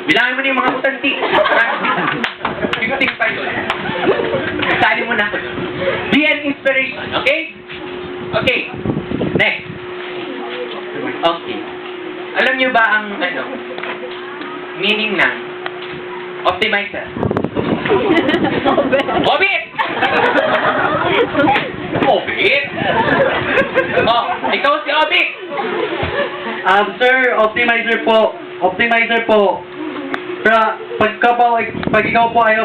Bilangin mo na yung mga utanti. 15 pa yun. Sali mo na ako dun. Be an inspiration, okay? Okay. Next. Okay. Alam niyo ba ang, meaning ng optimizer? Obit! Obit? Oh, ikaw si Obit! Sir, optimizer po. Optimizer po. Pag ikaw po ay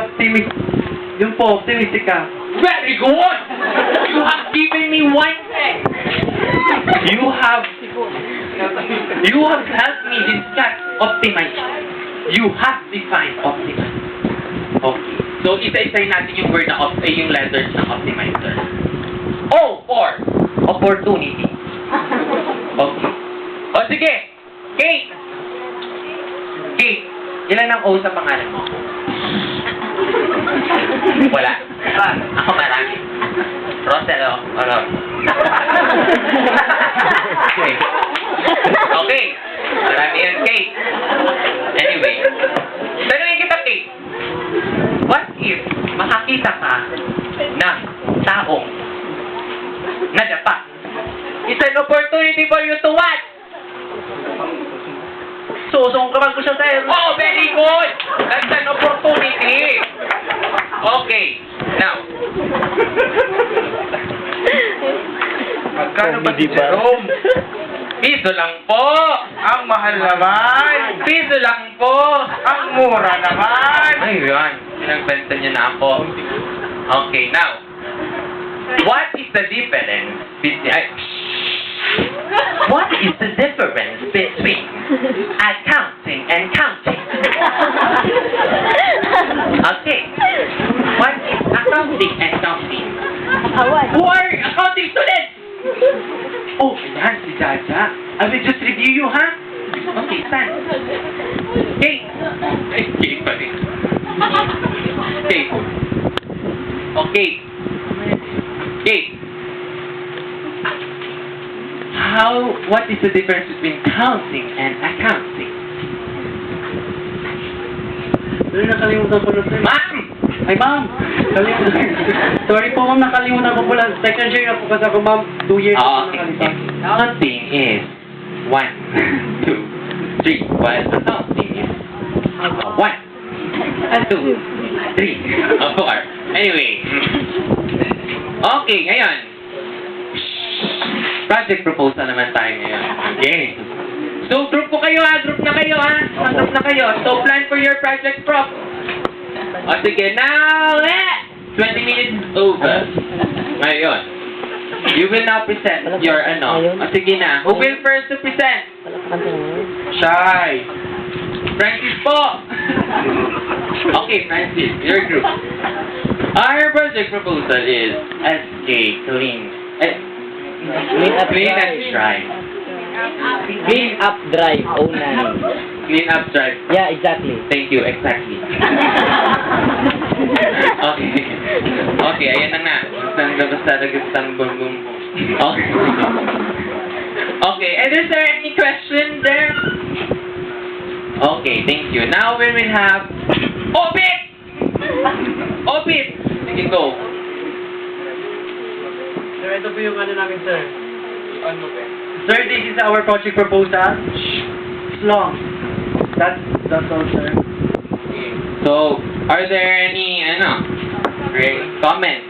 yun po, optimistic ka. Very good! You have given me one thing. You have helped me discuss optimization. You have defined optimizer. Okay. So, isa-isay natin yung word na yung letters ng optimizer. O for opportunity. Okay. O sige. Kate. Kate. Ilan ang O sa pangalan mo? Wala. Ako marami. Roselo. Ron. Okay. Okay. Marami yun, Kate. Anyway. Tanungin kita, Kate. What if makakita ka ng taong nadapa? It's an opportunity for you to what? Susungkapan ko siya, sir. Oh, very good! That's an opportunity. Okay. Now. Magkano ba si Jerome? Piso lang po. Ang mahal naman. Piso lang po. Ang mura naman. Ayun. Pinagbenta niyo na ako. Okay, now. What is the difference What is the difference between accounting and counting? Okay. What is accounting and counting? Who are accounting students? Oh, ayan, si Jaja. I will just review you, ha? Okay, stand. Kate. Ay, Kate pa rin. Kate. Okay. Kate. What is the difference between counting and accounting? Sir, nakalimutan ko na, sir. Ma'am! Ay, ma'am. Kalimutan. Sorry po, ma'am. Nakalimutan ko po lang. Second year na po kasi ako, ma'am. 2 years na Okay. nakalimutan. Counting is 1, 2, 3. While accounting is 1, 2, 3, 4. Anyway. Okay, ngayon. Project proposal naman tayo ngayon. Okay. So, group po kayo ha. Group na kayo ha. Group na kayo. So, plan for your project prop. O sige, now, 20 minutes over. Ngayon. You will now present your O sige na. Who will first to present? Shy. Francis po. Okay, Francis. Your group. Our project proposal is SK Clean. Clean up Clean drive. and Drive. Clean up drive, 09. Clean up drive. Yeah, exactly. Thank you, exactly. Okay. Okay, ayan na nga. Basta nagastang bum. Okay. Okay, and is there any question there? Okay, thank you. Now we will have Obit! Obit! Sige, go. Sir, ito po yung namin, sir. Ano ba? Sir, this is our project proposal. It's long. That's all, sir. Okay. So, are there any, comments?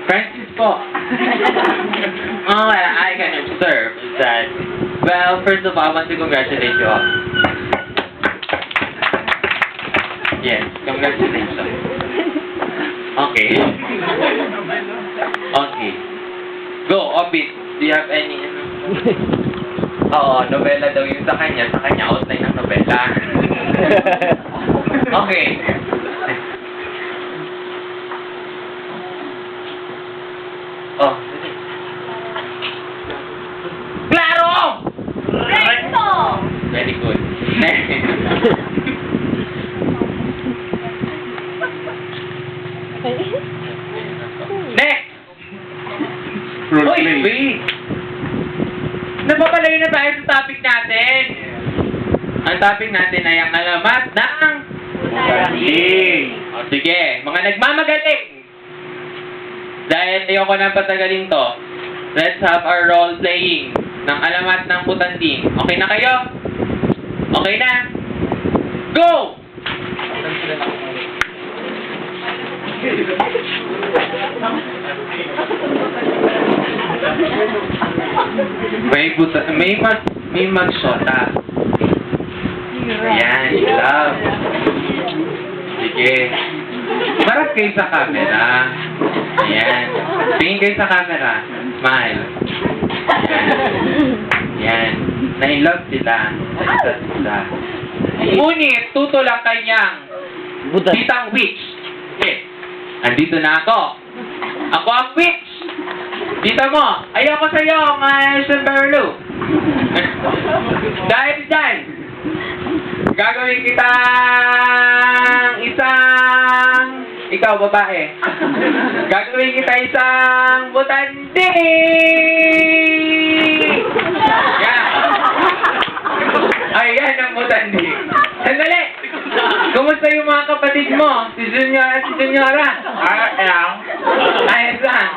Francis po. Well, I can observe that, well, first of all, I want to congratulate you all. Yes, congratulations. Okay. Okay. Go, Obit. Do you have any, Oo, nobela daw yun sa kanya outline ng nobela. Okay. Oh. Claro! Recto! Very good. Next! Uy, wait! Napapalayo na tayo sa topic natin. Ang topic natin ay ang alamat ng... Galing. O sige, mga nagmamagaling. Dahil ayoko na patagalin to, let's have our role playing ng alamat ng Butanding. Okay na kayo? Okay na? Go! May magshota. Ayan, love. Sige. Marap kayo sa camera. Ayan. Tingin kayo sa camera. Smile. Ayan. Ayan. Na-in-love sila. Sa isa't isa. Ngunit, tutulak kanyang Butas. titang witch. Okay. Andito na ako. Ako ang witch. Tita mo, ayoko sa'yo, Mason Berlu. Dahil dyan, gagawin kitang isang... Ikaw, babae. Gagawin kita isang butandi! Yan. Ayan ang butandi. Sandali! Kumusta yung mga kapatid mo? Si Junior at si Juniora? Ayos lang.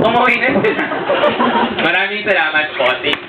Umuwi na sila. Maraming salamat po. Thank